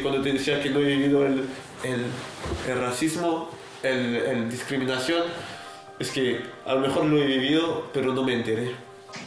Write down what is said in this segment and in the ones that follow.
cuando te decía que no he vivido el racismo, el discriminación, es que a lo mejor lo he vivido, pero no me enteré.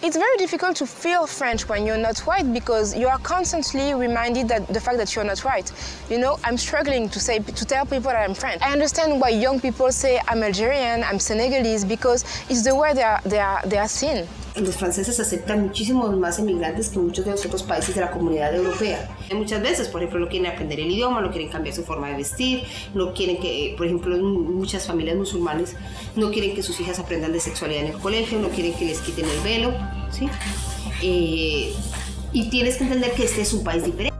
It's very difficult to feel French when you're not white because you are constantly reminded that the fact that you're not white. You know, I'm struggling to tell people that I'm French. I understand why young people say I'm Algerian, I'm Senegalese, because it's the way they are seen. Los franceses aceptan muchísimos más emigrantes que muchos de los otros países de la comunidad europea. Muchas veces, por ejemplo, no quieren aprender el idioma, no quieren cambiar su forma de vestir, no quieren que, por ejemplo, muchas familias musulmanes no quieren que sus hijas aprendan de sexualidad en el colegio, no quieren que les quiten el velo, ¿sí? Y tienes que entender que este es un país diferente.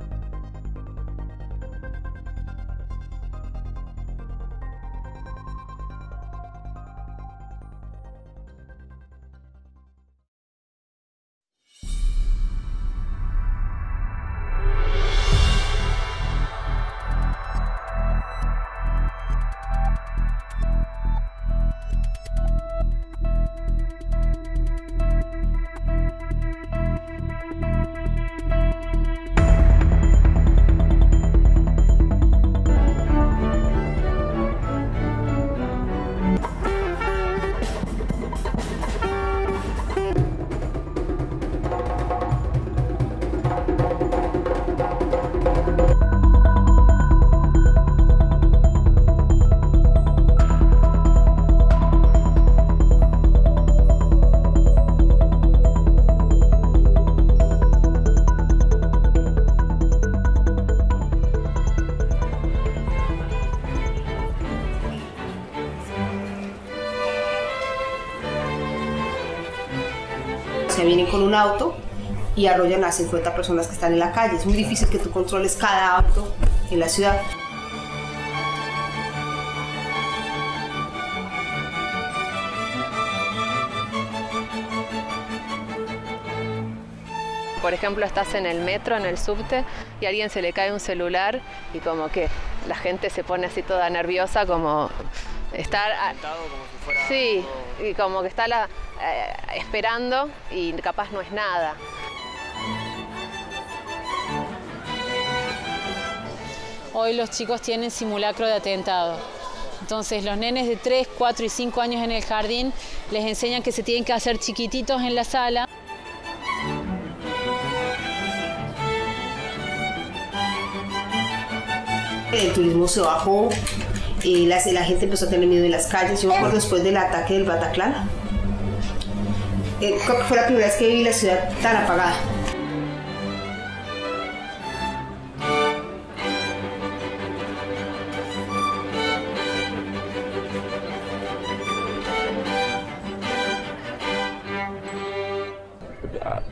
Se vienen con un auto y arrollan a 50 personas que están en la calle. Es muy difícil que tú controles cada auto en la ciudad. Por ejemplo, estás en el metro, en el subte, y a alguien se le cae un celular y como que la gente se pone así toda nerviosa, como estar... como si fuera sí, algo... y como que está esperando y capaz no es nada. Hoy los chicos tienen simulacro de atentado. Entonces los nenes de 3, 4 y 5 años en el jardín les enseñan que se tienen que hacer chiquititos en la sala. El turismo se bajó, la gente empezó a tener miedo en las calles. Yo me acuerdo después del ataque del Bataclan. Creo que fue la primera vez que vi la ciudad tan apagada.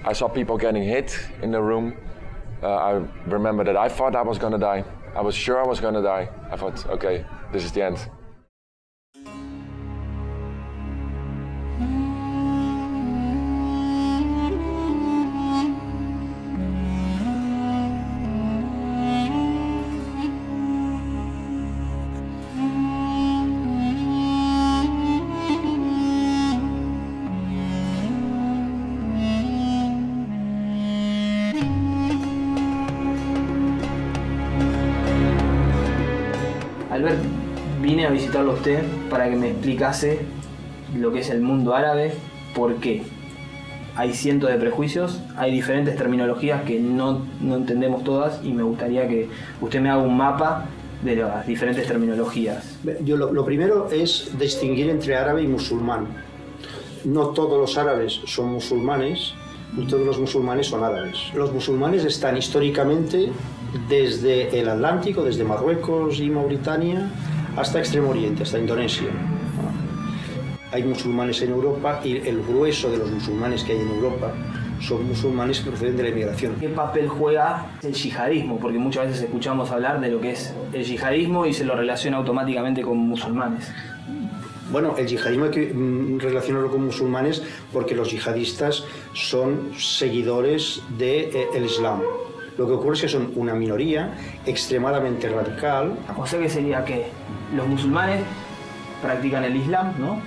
I saw people getting hit in the room. I remember that I thought I was going to die. I was sure I was going to die. I thought, okay, this is the end. Albert, vine a visitarlo a usted para que me explicase lo que es el mundo árabe, por qué. Hay cientos de prejuicios, hay diferentes terminologías que no entendemos todas y me gustaría que usted me haga un mapa de las diferentes terminologías. Lo primero es distinguir entre árabe y musulmán. No todos los árabes son musulmanes, ni todos los musulmanes son árabes. Los musulmanes están históricamente desde el Atlántico, desde Marruecos y Mauritania, hasta Extremo Oriente, hasta Indonesia. Hay musulmanes en Europa y el grueso de los musulmanes que hay en Europa son musulmanes que proceden de la inmigración. ¿Qué papel juega el yihadismo? Porque muchas veces escuchamos hablar de lo que es el yihadismo y se lo relaciona automáticamente con musulmanes. Bueno, el yihadismo hay que relacionarlo con musulmanes porque los yihadistas son seguidores del Islam. Lo que ocurre es que son una minoría extremadamente radical. O sea que sería que los musulmanes practican el Islam, ¿no?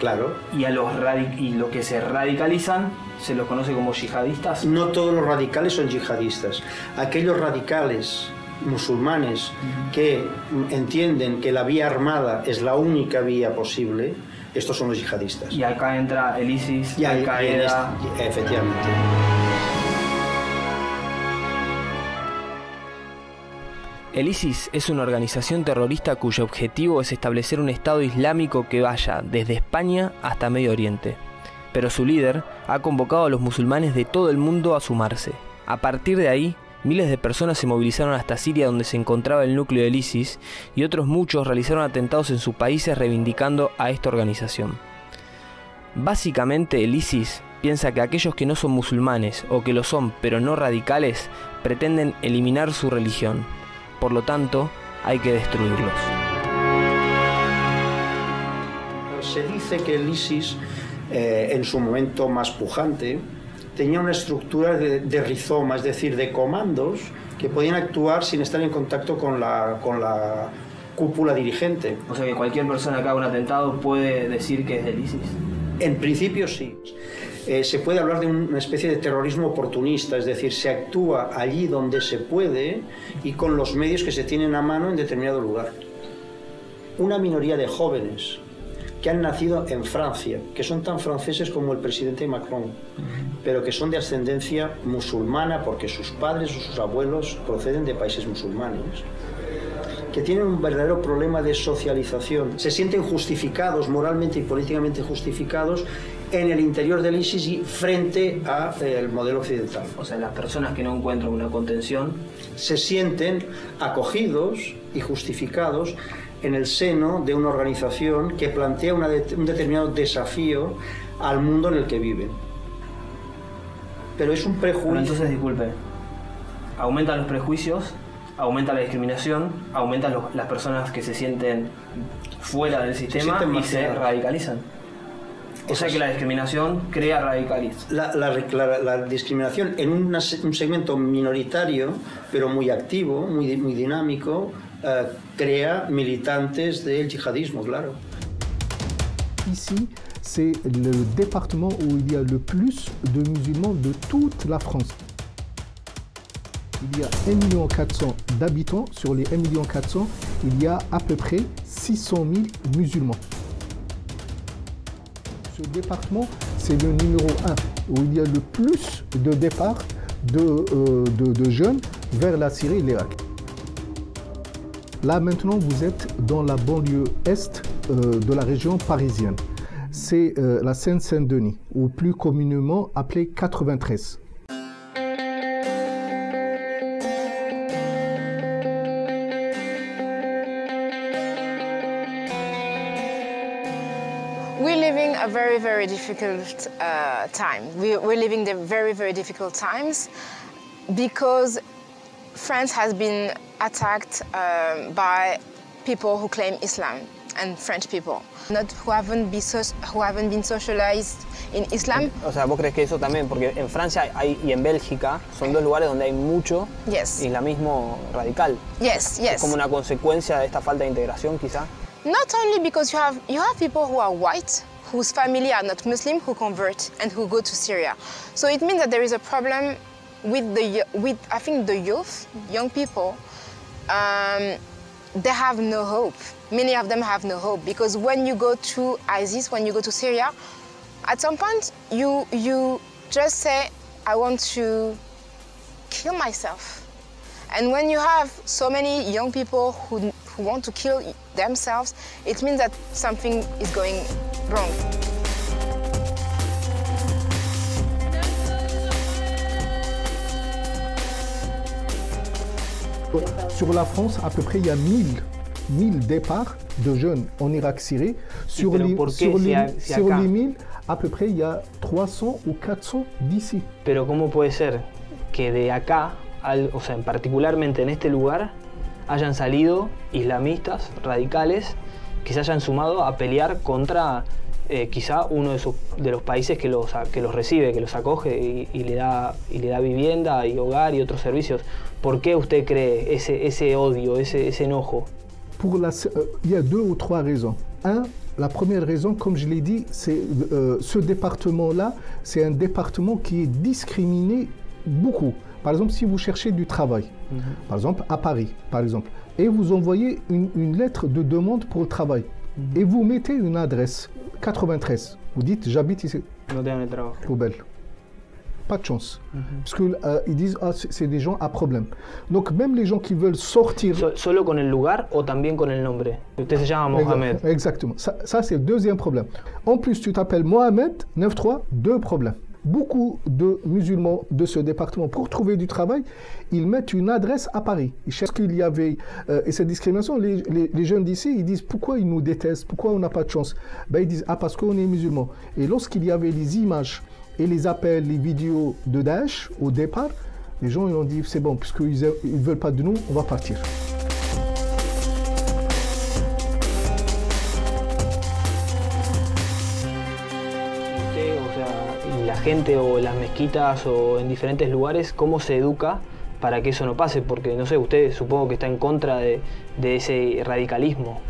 Claro. Y los que se radicalizan se los conoce como yihadistas. No todos los radicales son yihadistas. Aquellos radicales musulmanes que entienden que la vía armada es la única vía posible, estos son los yihadistas. Y acá entra el ISIS, Y Al-Qaeda. Efectivamente. El ISIS es una organización terrorista cuyo objetivo es establecer un Estado islámico que vaya desde España hasta Medio Oriente. Pero su líder ha convocado a los musulmanes de todo el mundo a sumarse. A partir de ahí, miles de personas se movilizaron hasta Siria, donde se encontraba el núcleo del ISIS, y otros muchos realizaron atentados en sus países reivindicando a esta organización. Básicamente, el ISIS piensa que aquellos que no son musulmanes o que lo son pero no radicales pretenden eliminar su religión. Por lo tanto, hay que destruirlos. Se dice que el ISIS, en su momento más pujante, tenía una estructura de rizoma, es decir, de comandos que podían actuar sin estar en contacto con la cúpula dirigente. O sea que cualquier persona que haga un atentado puede decir que es del ISIS. En principio sí. Se puede hablar de una especie de terrorismo oportunista, es decir, se actúa allí donde se puede y con los medios que se tienen a mano en determinado lugar. Una minoría de jóvenes que han nacido en Francia, que son tan franceses como el presidente Macron, pero que son de ascendencia musulmana porque sus padres o sus abuelos proceden de países musulmanes, que tienen un verdadero problema de socialización, se sienten justificados, moralmente y políticamente justificados, en el interior del ISIS y frente al modelo occidental. O sea, las personas que no encuentran una contención se sienten acogidos y justificados en el seno de una organización que plantea un determinado desafío al mundo en el que viven. Pero es un prejuicio. Pero entonces, disculpe, aumentan los prejuicios, aumenta la discriminación, aumentan las personas que se sienten fuera del sistema y se radicalizan. O sea que la discriminación crea radicalismo. La discriminación en un segmento minoritario, pero muy activo, muy dinámico, crea militantes del yihadismo, claro. Ici, c'est le département où il y a le plus de musulmans de toute la France. Il y a 1,4 million d'habitants. Sur les 1,4 million, il y a à peu près 600 000 musulmans. Ce département, c'est le numéro 1, où il y a le plus de départs de jeunes vers la Syrie et l'Irak. Là, maintenant, vous êtes dans la banlieue est de la région parisienne. C'est la Seine-Saint-Denis, ou plus communément appelée 93. We're living a very, very difficult time. We're living the very, very difficult times because France has been attacked by people who claim Islam and French people, not who haven't been socialized in Islam. O sea, ¿vos crees que eso también? Porque en Francia y en Bélgica son dos lugares donde hay mucho islamismo radical. Yes, yes. ¿Es como una consecuencia de esta falta de integración, quizá? Not only because you have people who are white, whose family are not Muslim, who convert and who go to Syria. So it means that there is a problem with I think the youth, young people. They have no hope. Many of them have no hope because when you go to ISIS, when you go to Syria, at some point you just say, I want to kill myself. And when you have so many young people who want to kill themselves, it means that something is going wrong. Sur la France, à peu près, il y a 1000 départs de jeunes en Irak-Syrie. Sur les 1000, à peu près, il y a 300 ou 400 d'ici. Pero ¿cómo puede ser que de acá, o sea, particularmente en este lugar, hayan salido islamistas radicales que se hayan sumado a pelear contra quizá uno de los países que los recibe, que los acoge y le da vivienda y hogar y otros servicios? ¿Por qué usted cree ese odio, ese enojo? Il y a 2 ou 3 raisons. La première raison, comme je l'ai dit, c'est ce département-là, c'est un département qui est discriminé beaucoup. Par exemple, si vous cherchez du travail, par exemple à Paris, par exemple, et vous envoyez une lettre de demande pour le travail, et vous mettez une adresse 93, vous dites j'habite ici, poubelle. Pas de chance. Parce qu'ils disent c'est des gens à problème. Donc même les gens qui veulent sortir... Solo con el lugar o también con el nombre. Usted se llama Mohamed. Exactement. Ça c'est le deuxième problème. En plus, tu t'appelles Mohamed, 9-3, deux problèmes. Beaucoup de musulmans de ce département, pour trouver du travail, ils mettent une adresse à Paris. Ils cherchent qu'il y avait... et cette discrimination, les jeunes d'ici, ils disent pourquoi ils nous détestent, pourquoi on n'a pas de chance. Ben, ils disent parce qu'on est musulmans. Et lorsqu'il y avait les images et les appels, les vidéos de Daesh au départ, les gens ils ont dit c'est bon, puisqu'ils ne veulent pas de nous, on va partir. La gente o las mezquitas o en diferentes lugares, ¿cómo se educa para que eso no pase? Porque, no sé, usted supongo que está en contra de ese radicalismo.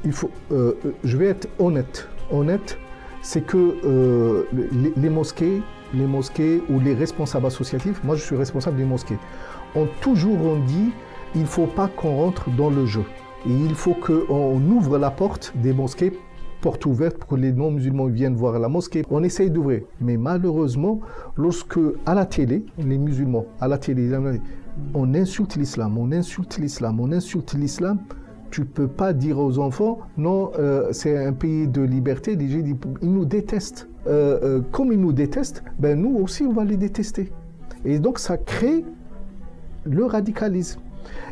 Je vais être honnête, c'est que les mosquées ou les responsables associatifs, moi je suis responsable des mosquées, ont toujours dit il ne faut pas qu'on rentre dans le jeu. Et il faut qu'on ouvre la porte des mosquées, porte ouverte pour que les non-musulmans viennent voir la mosquée. On essaye d'ouvrir. Mais malheureusement, lorsque à la télé, les musulmans, à la télé, on insulte l'islam, tu ne peux pas dire aux enfants, non, c'est un pays de liberté, ils nous détestent. Comme ils nous détestent, ben nous aussi on va les détester. Et donc ça crée le radicalisme.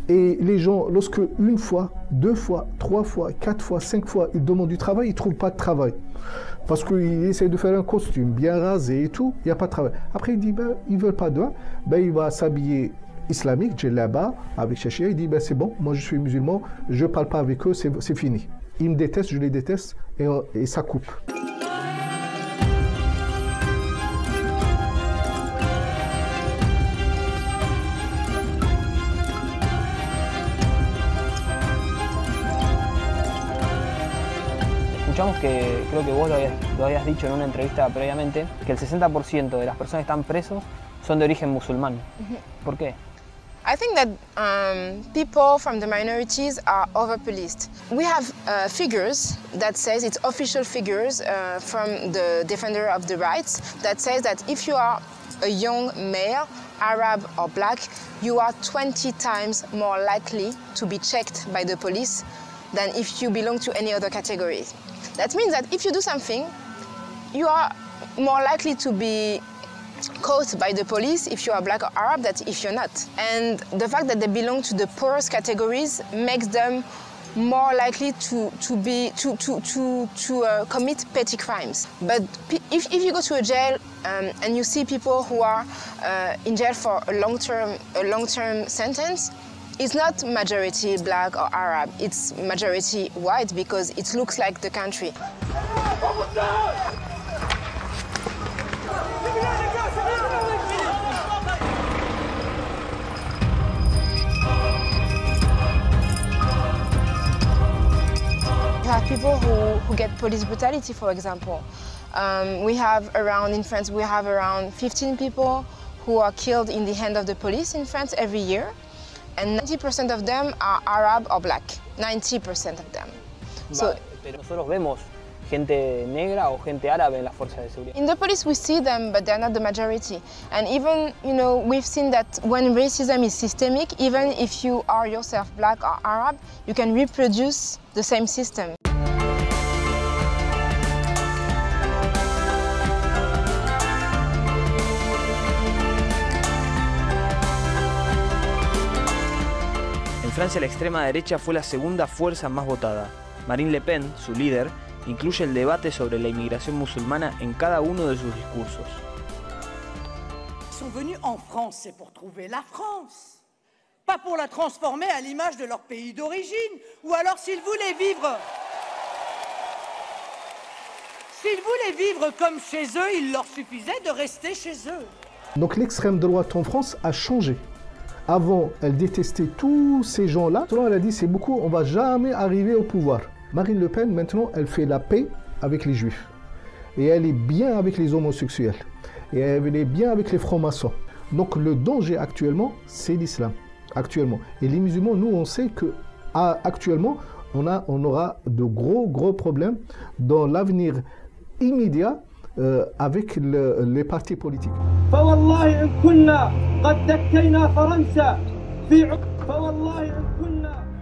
Et les gens, lorsque une fois, 2 fois, 3 fois, 4 fois, 5 fois, ils demandent du travail, ils ne trouvent pas de travail. Parce qu'ils essaient de faire un costume bien rasé et tout, il n'y a pas de travail. Après, il dit, ben, ils ne veulent pas de vin, ben, il va s'habiller islamique, j'ai là-bas, avec Chachia, il dit, ben, c'est bon, moi je suis musulman, je ne parle pas avec eux, c'est fini. Ils me détestent, je les déteste, et ça coupe. Escuchamos que, creo que vos lo habías dicho en una entrevista previamente, que el 60% de las personas que están presos son de origen musulmán. ¿Por qué? I think that people from the minorities are over-policed. We have figures that says, it's official figures from the defender of the rights, that says that if you are a young male, Arab or black, you are 20 times more likely to be checked by the police than if you belong to any other category. That means that if you do something, you are more likely to be caught by the police if you are black or Arab than if you're not. And the fact that they belong to the poorest categories makes them more likely to commit petty crimes. But if you go to a jail and you see people who are in jail for a long-term sentence, it's not majority black or Arab, it's majority white because it looks like the country. You have people who get police brutality, for example. We have around, in France, we have around 15 people who are killed in the hand of the police in France every year. And 90% of them are Arab or black. 90% of them. So, pero nosotros vemos gente negra o gente árabe en las fuerzas de seguridad. In the police we see them, but they're not the majority. And even, you know, we've seen that when racism is systemic, even if you are yourself black or Arab, you can reproduce the same system. En Francia la extrema derecha fue la segunda fuerza más votada. Marine Le Pen, su líder, incluye el debate sobre la inmigración musulmana en cada uno de sus discursos. Sont venus en France, c'est pour trouver la France, pas pour la transformer à l'image de leur pays d'origine. Ou alors s'ils voulaient vivre comme chez eux, il leur suffisait de rester chez eux. Donc l'extrême droite en France a changé. Avant, elle détestait tous ces gens-là. Elle a dit, c'est beaucoup, on ne va jamais arriver au pouvoir. Marine Le Pen, maintenant, elle fait la paix avec les juifs. Et elle est bien avec les homosexuels. Et elle est bien avec les francs-maçons. Donc le danger actuellement, c'est l'islam. Actuellement. Et les musulmans, nous, on sait que actuellement, on aura de gros problèmes dans l'avenir immédiat avec les partis politiques.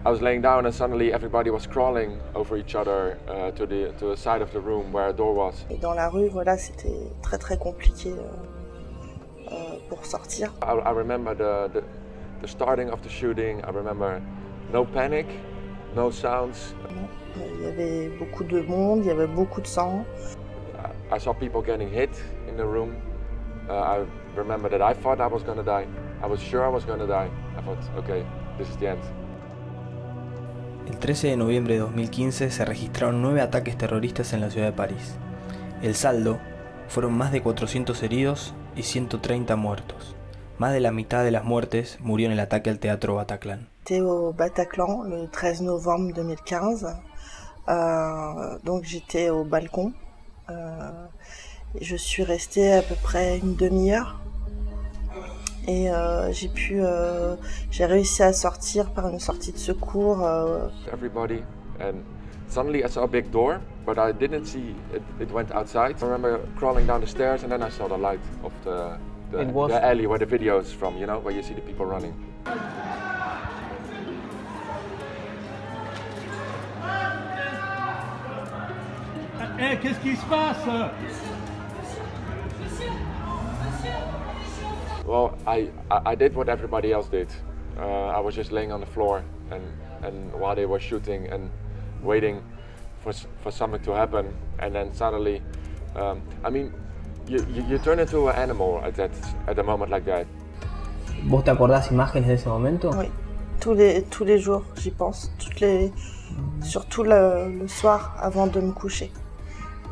I was laying down and suddenly everybody was crawling over each other to the side of the room where a door was. Et dans la rue, voilà, c'était très compliqué pour sortir. I remember the starting of the shooting. I remember no panic, no sounds. Il y avait beaucoup de monde, il y avait beaucoup de sang. I saw people getting hit in the room. I remember that I thought I was going to die. I was sure I was going to die. I thought, okay, this is the end. El 13 de noviembre de 2015 se registraron 9 ataques terroristas en la ciudad de París. El saldo fueron más de 400 heridos y 130 muertos. Más de la mitad de las muertes murió en el ataque al teatro Bataclan. J'étais au Bataclan le 13 novembre 2015. Donc j'étais au balcon. Je suis restée à peu près une demi-heure. Et j'ai réussi à sortir par une sortie de secours. Everybody, and suddenly I saw a big door, but I didn't see it went outside. I remember crawling down the stairs and then I saw the light of the alley where the video is from, you know, where you see the people running. Hey, qu'est-ce qui se passe? Well, I did what everybody else did. I was just laying on the floor and while they were shooting and waiting for something to happen, and then suddenly, I mean, you turn into an animal at a moment like that. ¿Vos te acordás imágenes de ese momento? Oui, tous les jours, j'y pense. Surtout le soir avant de me coucher.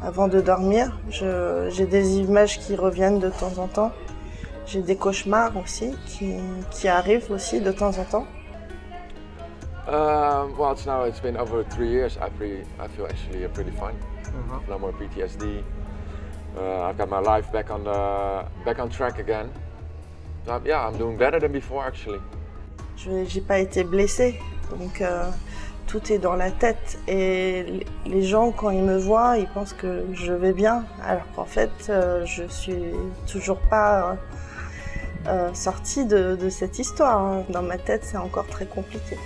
Avant de dormir, j'ai des images qui reviennent de temps en temps. J'ai des cauchemars aussi qui arrivent aussi de temps en temps. Well, it's been over 3 years. I feel actually pretty fine. No more PTSD. I've got my life back on track again. Yeah, I'm doing better than before actually. J'ai pas été blessée, donc tout est dans la tête. Et les gens, quand ils me voient, ils pensent que je vais bien, alors qu'en fait, je suis toujours pas sortie de cette histoire. Dans ma tête, c'est encore très compliqué.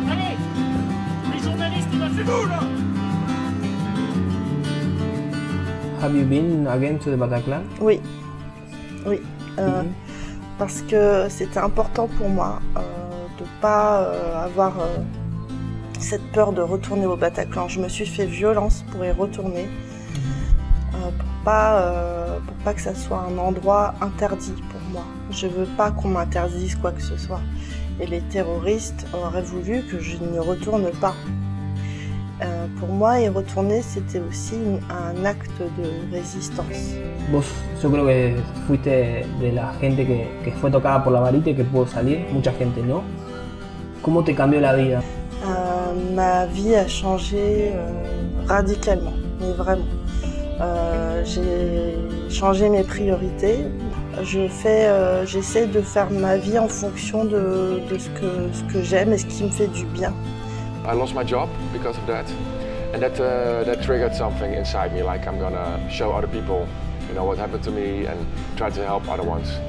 Allez, les journalistes, c'est vous là! Have you been again to the Bataclan? Oui, parce que c'était important pour moi de pas avoir cette peur de retourner au Bataclan. Je me suis fait violence pour y retourner, pour pas que ça soit un endroit interdit pour moi. Je veux pas qu'on m'interdise quoi que ce soit. Et les terroristes auraient voulu que je n'y retourne pas. Pour moi, y retourner, c'était aussi un acte de résistance. Vos, yo creo que fuiste de la gente que fue tocada por la varita y que pudo salir, mucha gente no. ¿Cómo te cambió la vida? Ma vie a changé radicalement, mais vraiment. J'ai changé mes priorités. J'essaie de faire ma vie en fonction de ce que j'aime et ce qui me fait du bien. I lost my job because of that, and that triggered something inside me, like I'm gonna show other people, you know, what happened to me and try to help other ones.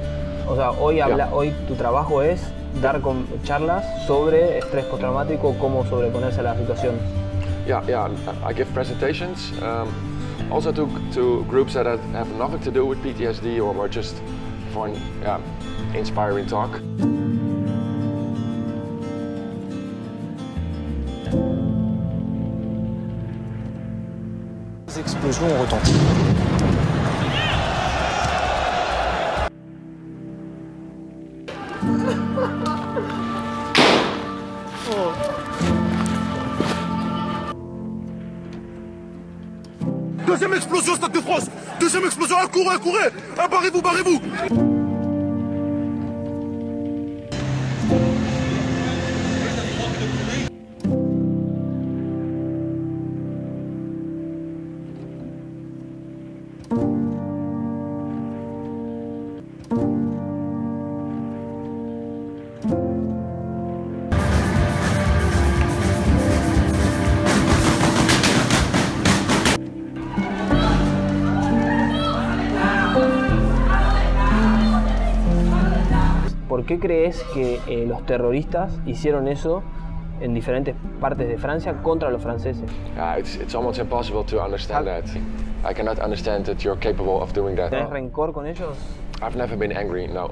O sea, hoy tu trabajo es dar charlas sobre estrés postraumático, cómo sobreponerse a la situación. Yeah, I give presentations, also to groups that have nothing to do with PTSD or just for an inspiring talk. Les explosions ont retenti. Deuxième explosion, Stade de France. Deuxième explosion, courez, barrez-vous. ¿por qué crees que los terroristas hicieron eso en diferentes partes de Francia contra los franceses? It's almost impossible to understand that. I cannot understand that you're capable of doing that. ¿Tenés rencor con ellos? I've never been angry, no.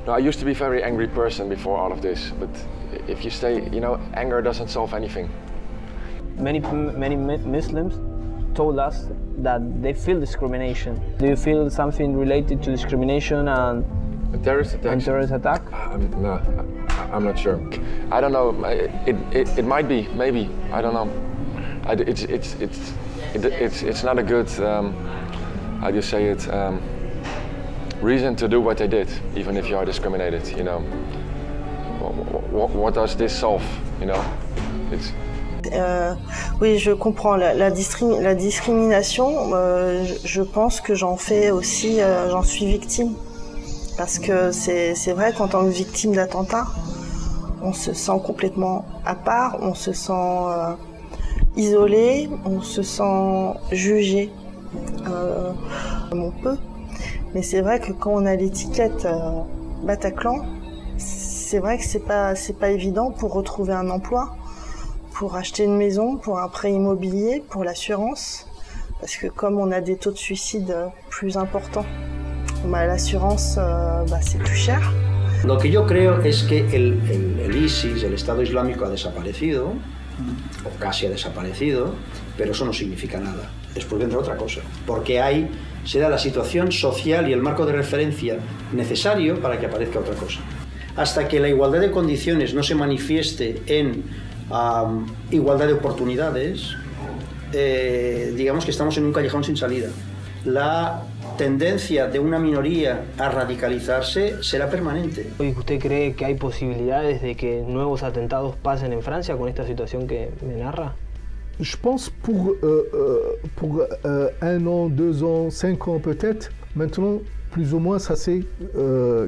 No, I used to be a very angry person before all of this, but if you stay, you know, anger doesn't solve anything. Many Muslims told us that they feel discrimination. Do you feel something related to discrimination and terrorist attack? No, I'm not sure. I don't know. It might be, maybe. I don't know. It's not a good, how do you say it, reason to do what they did, even if you are discriminated. You know, what does this solve? You know, it's. Oui, je comprends la discrimination. Je pense que j'en fais aussi, j'en suis victime. Parce que c'est vrai qu'en tant que victime d'attentat, on se sent complètement à part, on se sent isolé, on se sent jugé comme on peut. Mais c'est vrai que quand on a l'étiquette Bataclan, c'est vrai que c'est pas évident pour retrouver un emploi, pour acheter une maison, pour un prêt immobilier, pour l'assurance. Parce que comme on a des taux de suicide plus importants, l'assurance, c'est plus cher. Lo que yo creo es que el ISIS, el Estado Islámico, ha desaparecido, o casi ha desaparecido, pero eso no significa nada. Después vendrá otra cosa, porque se da la situación social y el marco de referencia necesario para que aparezca otra cosa. Hasta que la igualdad de condiciones no se manifieste en igualdad de oportunidades, digamos que estamos en un callejón sin salida. La tendencia de una minoría a radicalizarse será permanente. ¿Usted cree que hay posibilidades de que nuevos atentados pasen en Francia con esta situación que me narra? Je pense pour 1 an, 2 ans, 5 ans peut-être. Maintenant, plus ou moins, ça s'est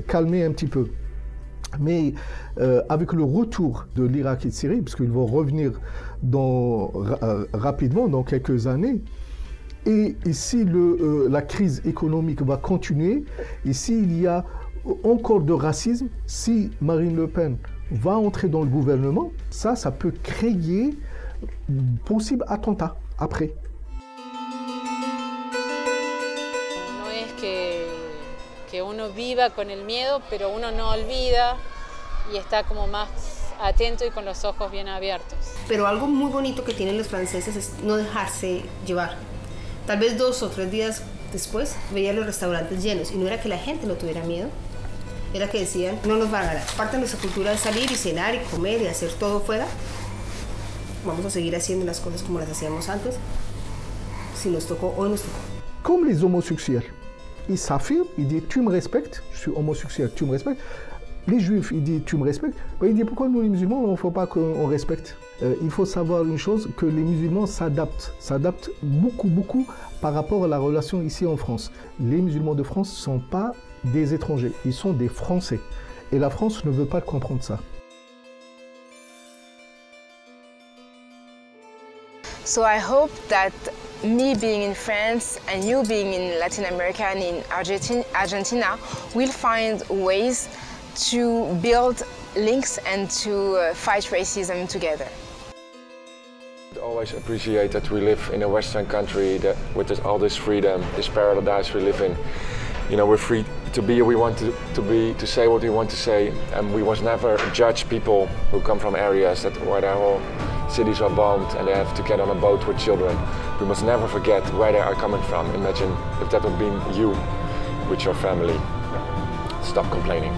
calmé un petit peu. Mais avec le retour de l'Irak et de Syrie, parce qu'ils vont revenir rapidement, dans quelques années, et si la crise économique va continuer, et s'il y a encore de racisme, si Marine Le Pen va entrer dans le gouvernement, ça peut créer possible attentat après. No es que uno viva con el miedo, pero uno no olvida y está como más atento y con los ojos bien abiertos. Pero algo muy bonito que tienen los franceses es no dejarse llevar. Tal vez 2 o 3 días después veía los restaurantes llenos y no era que la gente no tuviera miedo, era que decían, no nos van a ganar. Parte de nuestra cultura es salir y cenar y comer y hacer todo fuera. Vamos a seguir haciendo las cosas como las hacíamos antes. Si nos tocó, hoy nos tocó. Comme les homosexuels, ils s'affirment, ils disent tu me respectes, je suis homosexuel, tu me respectes. Les juifs, ils disent tu me respectes. Il dit pourquoi nous les musulmans, il ne faut pas qu'on respecte. Il faut savoir une chose, que les musulmans s'adaptent beaucoup par rapport à la relation ici en France. Les musulmans de France ne sont pas des étrangers, ils sont des Français. Et la France ne veut pas comprendre ça. So I hope that me being in France and you being in Latin America and in Argentina will find ways to build links and to fight racism together. I always appreciate that we live in a Western country that with all this freedom, this paradise we live in. You know, we're free to be who we want to be, to say what we want to say, and we must never judge people who come from areas where their whole cities are bombed and they have to get on a boat with children. We must never forget where they are coming from. Imagine if that would be you with your family. Stop complaining.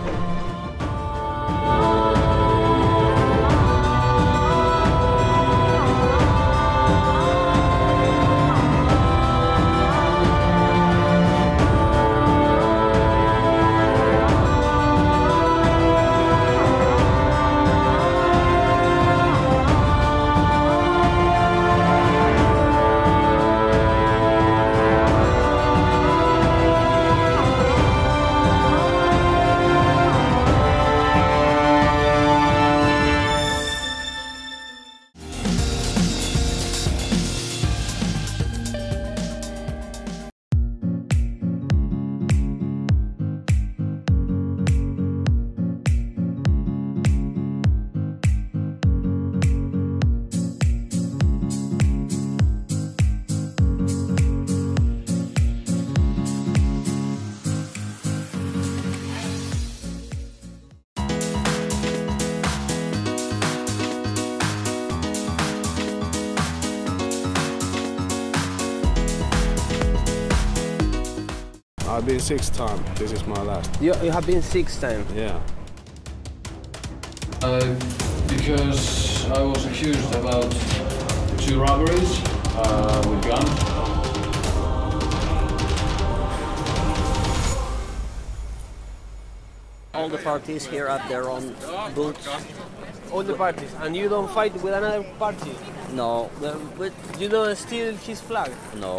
I've been 6 times. This is my last. You have been 6 times? Yeah. Because I was accused about 2 robberies with guns. All the parties here have their own booths. All the parties, and you don't fight with another party? No, You don't steal his flag? No.